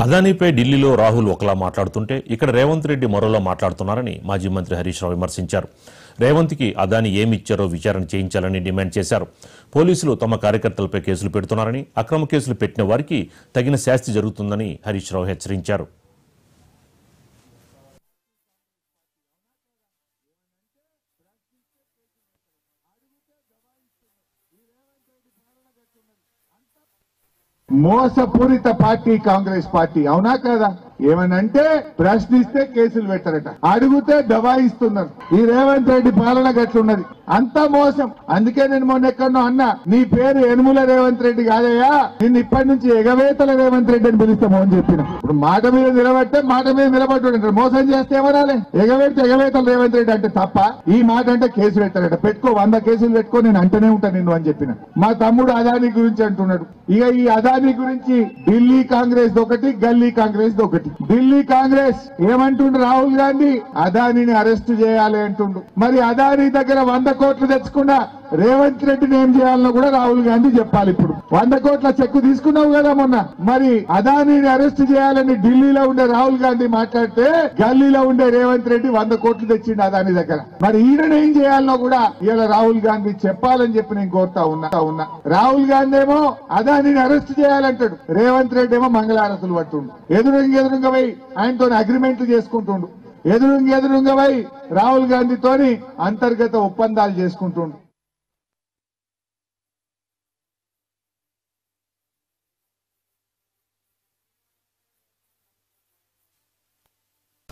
అదానీపై ఢిల్లీలో రాహుల్ ఒకలా మాట్లాడుతుంటే ఇక్కడ రేవంత్ రెడ్డి మరోలా మాట్లాడుతున్నారని మాజీ మంత్రి హరీష్ రావు విమర్శించారు. రేవంత్కి అదానీ ఏమి ఇచ్చారో విచారణ చేయించాలని డిమాండ్ చేశారు. పోలీసులు తమ కార్యకర్తలపై కేసులు పెడుతున్నారని, అక్రమ కేసులు పెట్టిన వారికి తగిన శాస్తి జరుగుతుందని హరీష్ రావు హెచ్చరించారు. మోసపూరిత పార్టీ కాంగ్రెస్ పార్టీ, అవునా కదా? ఏమనంటే ప్రశ్నిస్తే కేసులు పెట్టారట, అడిగితే దబాయిస్తున్నారు. ఈ రేవంత్ రెడ్డి పాలన గట్లున్నది, అంతా మోసం. అందుకే నేను మొన్న ఎక్కడో అన్నా, నీ పేరు యనుమల రేవంత్ రెడ్డి కాదయ్యా, నిన్ను ఇప్పటి నుంచి ఎగవేతల రేవంత్ రెడ్డి అని పిలుస్తాము అని చెప్పిన. ఇప్పుడు మాట మీద నిలబడితే మాట మీద నిలబడ్డాడు, మోసం చేస్తే ఏమనాలి? ఎగవేడితే ఎగవేతల రేవంత్ రెడ్డి అంటే తప్ప, ఈ మాట అంటే కేసు పెట్టారట. పెట్టుకో, 100 కేసులు పెట్టుకో, నేను అంటనే ఉంటా నిన్ను అని చెప్పిన. మా తమ్ముడు అదానీ గురించి అంటున్నాడు. ఇక ఈ అదానీ గురించి ఢిల్లీ కాంగ్రెస్ ఒకటి, గల్లీ కాంగ్రెస్ ఒకటి. ఢిల్లీ కాంగ్రెస్ ఏమంటుండు? రాహుల్ గాంధీ అదానీని అరెస్ట్ చేయాలి అంటుండు. మరి అదానీ దగ్గర 100 కోట్లు తెచ్చుకున్నా రేవంత్ రెడ్డిని ఏం చేయాలనో కూడా రాహుల్ గాంధీ చెప్పాలి. ఇప్పుడు 100 కోట్ల చెక్కు తీసుకున్నావు కదా మొన్న, మరి అదానీని అరెస్ట్ చేయాలని ఢిల్లీలో ఉండే రాహుల్ గాంధీ మాట్లాడితే గల్లీలో ఉండే రేవంత్ రెడ్డి 100 కోట్లు తెచ్చిండు అదానీ దగ్గర. మరి ఈయన ఏం చేయాలనో కూడా ఇలా రాహుల్ గాంధీ చెప్పాలని చెప్పి నేను కోరుతా ఉన్నా. రాహుల్ గాంధీ ఏమో అదానీని అరెస్ట్ చేయాలంటాడు, రేవంత్ రెడ్డి ఏమో మంగళారతులు పట్టుండు. ఎదురుగా పోయి ఆయనతో అగ్రిమెంట్లు చేసుకుంటుండు. ఎదురుగా పోయి రాహుల్ గాంధీతోని అంతర్గత ఒప్పందాలు చేసుకుంటుండు.